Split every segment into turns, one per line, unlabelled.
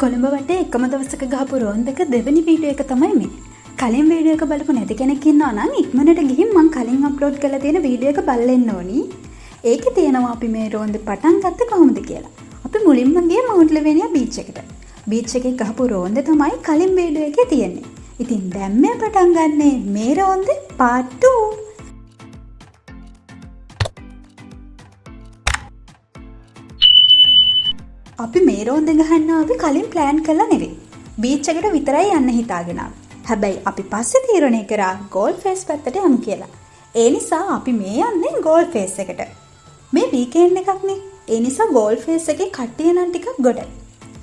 කොළඹ වටේ එකම දවසක ගහපු රෝන්දක දෙවෙනි වීඩියෝ එක තමයි මේ. කලින් වීඩියෝ එක බලපු නැති කෙනෙක් ඉන්නවා නම් ඉක්මනට ගිහින් මං කලින් අප්ලෝඩ් කරලා තියෙන වීඩියෝ එක බලන්න ඕනි. ඒකේ තියෙනවා අපි මේ රෝන්දේ පටන් ගත්තේ කොහොමද කියලා. අපි මුලින්ම ගියේ මවුන්ට් ලෙවෙනියා බීච් එකට. බීච් එකේ ගහපු රෝන්දේ තමයි කලින් වීඩියෝ එකේ තියෙන්නේ. ඉතින් දැන් මේ පටන් ගන්නේ මේ රෝන්දේ part 2. අපි මේ රෝන්දේ ගහන්න ආවේ කලින් ප්ලෑන් කරලා නෙවෙයි. බීච් එකට විතරයි යන්න හිතාගෙන ආවේ. හැබැයි අපි පස්සේ තීරණය කරා ගෝල්ඩ් ෆේස් පැත්තට යමු කියලා. ඒ නිසා අපි මේ යන්නේ ගෝල්ඩ් ෆේස් එකට. මේ වීකෙන්ඩ් එකක් නේ. ඒ නිසා ගෝල්ඩ් ෆේස් එකේ කට්ටිය නම් ටිකක් ගොඩයි.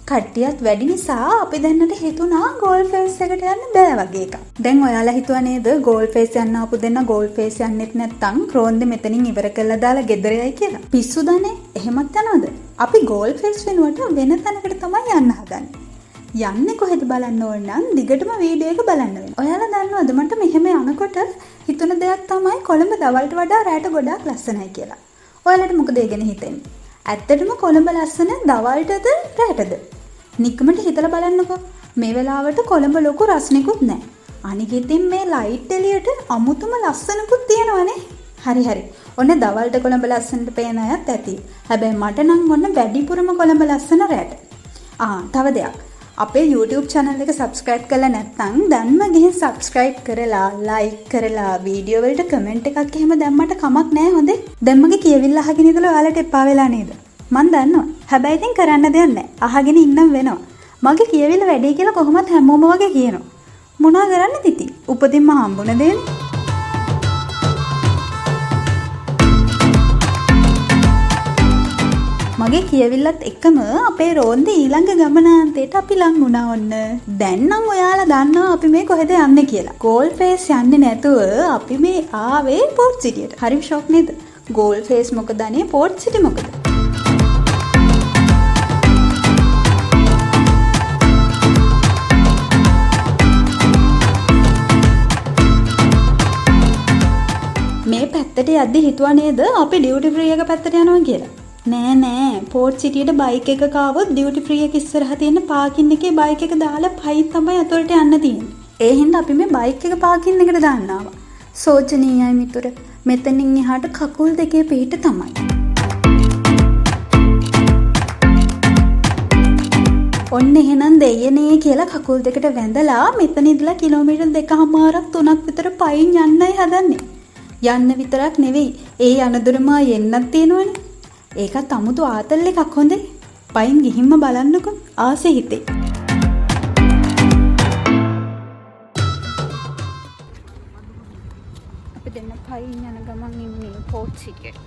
කට්ටියත් වැඩි නිසා අපි දැන්නට හිතුණා ගෝල්ඩ් ෆේස් එකට යන්න බෑ වගේ එකක්. දැන් ඔයාලා හිතුවා නේද ගෝල්ඩ් ෆේස් යන්න ආපු දෙන්න ගෝල්ඩ් ෆේස් යන්නෙත් නැත්තම් රෝන්දේ මෙතනින් ඉවර කරලා දාලා ගෙදර යයි කියලා. පිස්සුදනේ. එහෙමත් යනවද? අපි ගෝල්ඩ් ෆේස් වෙනුවට වෙන තැනකට තමයි යන්න හදන්නේ. යන්නේ කොහෙද බලන්න ඕන නම් දිගටම වීඩියෝ එක බලන්න වෙනවා. ඔයාලා දන්නවද මට මෙහෙම යනකොට හිතුණ දෙයක් තමයි කොළඹ දවල්ට වඩා රැට ගොඩාක් ලස්සනයි කියලා. ඔයාලට මොකද ඒ ගැන හිතෙන්නේ? ඇත්තටම කොළඹ ලස්සන දවල්ටද රැටද? නිකමට හිතලා බලන්නකෝ. මේ වෙලාවට කොළඹ ලොකු රස්නෙකුත් නැහැ. අනික ඉතින් මේ ලයිට් එළියට අමුතුම ලස්සනකුත් තියෙනවනේ. හරි. ඔන්න දවල්ට කොළඹ ලස්සනට පේන අයත් ඇති. හැබැයි මට නම් ඔන්න වැඩිපුරම කොළඹ ලස්සන රැට. තව දෙයක්. අපේ YouTube channel එක subscribe කරලා නැත්නම් දැන්ම ගිහින් subscribe කරලා like කරලා වීඩියෝ වලට comment එකක් එහෙම දැම්මට කමක් නැහැ හොඳේ. දැන් මගේ කියවිල්ල අහගෙන ඉඳලා ඔයාලට එපා වෙලා නේද? මන් දන්නවා. හැබැයි ඉතින් කරන්න දෙයක් නැහැ. අහගෙන ඉන්නම් වෙනවා. මගේ කියවිල්ල වැඩි කියලා කොහොමත් හැමෝම වගේ කියනවා. මොනවා කරන්නද ඉතින්? උපදින්ම හම්බුන දෙන්නේ. මගේ කියවිල්ලත් එක්කම අපේ රෝන්දේ ඊළඟ ගමනාන්තයට අපි ලං වුණා ඔන්න. දැන් නම් ඔයාලා දන්නවා අපි මේ කොහෙද යන්නේ කියලා. ගෝල්ඩ් ෆේස් යන්නේ නැතුව අපි මේ ආවේ පෝට් සිටියට. හරිම ෂොක් නේද? ගෝල්ඩ් ෆේස් මොකද අනේ පෝට් සිටි මොකද? මේ පැත්තට යද්දි හිතුවා නේද අපි ඩියුටි ෆ්‍රී එක පැත්තට යනවා කියලා. නෑ පෝට් සිටියට බයික් එකක ආවොත් ඩියුටි ෆ්‍රී එක ඉස්සරහා තියෙන පාකින් එකේ බයික් එක දාලා පයින් තමයි අතොලට යන්න තියෙන්නේ. ඒ හින්දා අපි මේ බයික් එක පාකින් එකට දාන්න ආවා. සෝචනීයයි මිතුර. මෙතනින් එහාට කකුල් දෙකේ පිට තමයි. ඔන්න එහෙනම් දෙයනේ කියලා කකුල් දෙකට වැඳලා මෙතන ඉඳලා කිලෝමීටර් 2.5ක් 3ක් විතර පයින් යන්නයි හදන්නේ. යන්න විතරක් නෙවෙයි ඒ යනදුරම එන්නත් තියෙනවනේ. ඒකත් අමුතු ආතල් එකක් හොඳේ. පයින් ගිහින්ම බලන්නකො ආසෙ හිතේ. අපි දෙන්න පයින් යන ගමන් ඉන්නේ පෝට් සිටියට.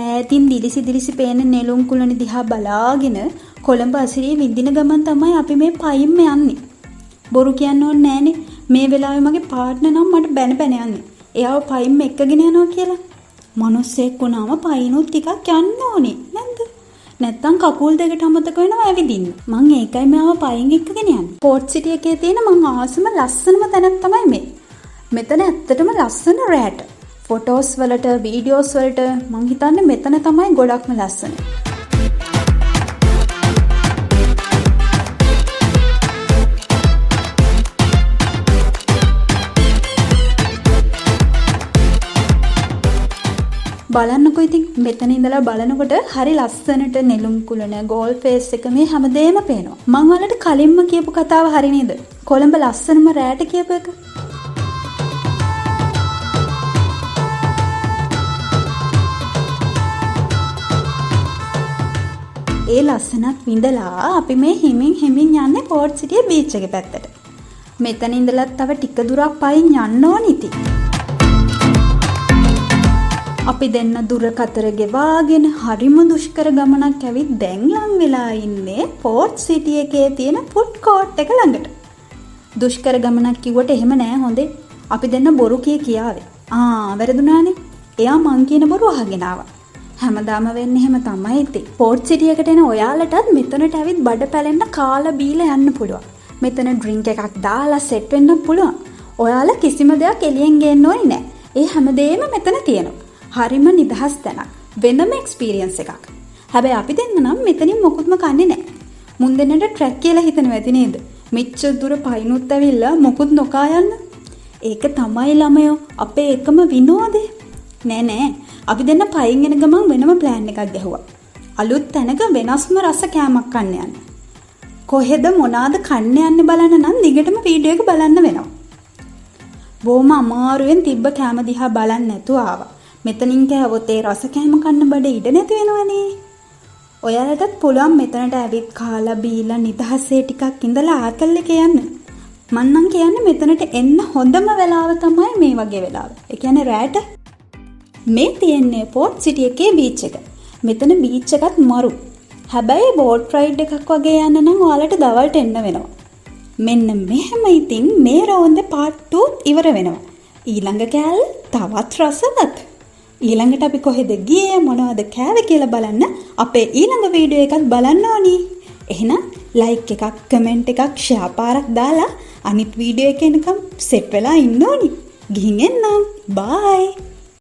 ඈතින් දිලිසි පේන නෙළුම් කුලන දිහා බලාගෙන කොළඹ අසිරිය විඳින ගමන් තමයි අපි මේ පයින්ම යන්නේ. බොරු කියන්න ඕනේ නෑනේ. මේ වෙලාවේ මගේ පාර්ට්නර් නම් මට බැන යන්නේ. එයාව පයින්ම එක්කගෙන යනවා කියලා. මිනිස්සෙක් වුණාම පයින්ුත් ටිකක් යන්න ඕනේ නැද්ද? නැත්තම් කකුල් දෙකට අමතක වෙනවා ඇවිදින්න. මං ඒකයි මෙයාව පයින් එක්කගෙන යන්නේ. පෝට් සිටි එකේ තියෙන මං ආසම ලස්සනම තැනක් තමයි මේ. මෙතන ඇත්තටම ලස්සන රැට. ෆොටෝස් වලට වීඩියෝස් වලට මං හිතන්නේ මෙතන තමයි ගොඩක්ම ලස්සන. බලන්නකො ඉතින් මෙතන ඉඳලා බලනකොට හරි ලස්සනට නෙළුම් කුලන ගෝල්ඩ් ෆේස් එක මේ හැමදේම පේනවා. මං වලට කලින්ම කියපු කතාව හරි නේද? කොළඹ ලස්සනම රැට කියපු එක. ඒ ලස්සනත් විඳලා අපි මේ හිමින් යන්නේ පෝට් සිටිය බීච් එකේ පැත්තට. මෙතන ඉඳලා තව ටික දුරක් පයින් යන්න ඕනි ඉතින්. අපි දෙන්න දුර කතර ගෙවාගෙන හරිම දුෂ්කර ගමනක් ඇවිත් දැන් ලං වෙලා ඉන්නේ පෝට් සිටි එකේ තියෙන ෆුඩ් කෝට් එක ළඟට. දුෂ්කර ගමනක් කිව්වට එහෙම නෑ හොඳේ. අපි දෙන්න බොරු කියාවේ. වැරදුනානේ. එයා මං කියන බොරු අහගෙන ආවා. හැමදාම වෙන්නේ එහෙම තමයි ඉතින්. පෝට් සිටි එකට එන ඔයාලටත් මෙතනට ඇවිත් බඩ පැලෙන්න කාලා බීලා යන්න පුළුවන්. මෙතන ඩ්‍රින්ක් එකක් දාලා සෙට් වෙන්න පුළුවන්. ඔයාලා කිසිම දෙයක් එළියෙන් ගේන්න ඕනේ නැහැ. ඒ හැමදේම මෙතන තියෙනවා. හරිම නිදහස් තැනක්. වෙනම එක්ස්පීරියන්ස් එකක්. හැබැයි අපි දෙන්න නම් මෙතනින් මොකුත්ම කන්නේ නැහැ. මුන් දෙන්නට ට්‍රැක් කියලා හිතනවා ඇති නේද? මෙච්චර දුර පයින්ුත් ඇවිල්ලා මොකුත් නොකා යන්න. ඒක තමයි ළමයෝ අපේ එකම විනෝදේ. නෑ අපි දෙන්න පයින් එන ගමන් වෙනම ප්ලෑන් එකක් ගැහුවා. අලුත් තැනක වෙනස්ම රස කෑමක් කන්න යන්න. කොහෙද මොනවාද කන්න යන්න බලන්න නම් දිගටම වීඩියෝ එක බලන්න වෙනවා. බොහොම අමාරුවෙන් තිබ්බ කෑම දිහා බලන්න නැතුව ආවා. මෙතනින් කෑවොත් ඒ රස කෑම කන්න බඩ ඉඩ නැති වෙනවනේ. ඔයාලටත් පුළුවන් මෙතනට ඇවිත් කාලා බීලා නිදහසේ ටිකක් ඉඳලා ආතල් එකේ යන්න. මං නම් කියන්නේ මෙතනට එන්න හොඳම වෙලාව තමයි මේ වගේ වෙලාව. ඒ කියන්නේ රැට. මේ තියෙන්නේ පෝට් සිටි එකේ බීච් එක. මෙතන බීච් එකත් මරු. හැබැයි බෝට් රයිඩ් එකක් වගේ යන්න නම් ඔයාලට දවල්ට එන්න වෙනවා. මෙන්න මෙහෙම ඉතින් මේ රවුන්ද පාර්ට් 2 ඉවර වෙනවා. ඊළඟ කෑල්ල තවත් රසවත්. ඊළඟට අපි කොහෙද ගියේ මොනවද කෑවේ කියලා බලන්න අපේ ඊළඟ වීඩියෝ එකත් බලන්න ඕනි. එහෙනම් ලයික් එකක් කමෙන්ට් එකක් ෂෙයා පාරක් දාලා අනිත් වීඩියෝ එක එනකම් සෙට් වෙලා ඉන්න ඕනි. ගිහින් එන්නම්. බයි.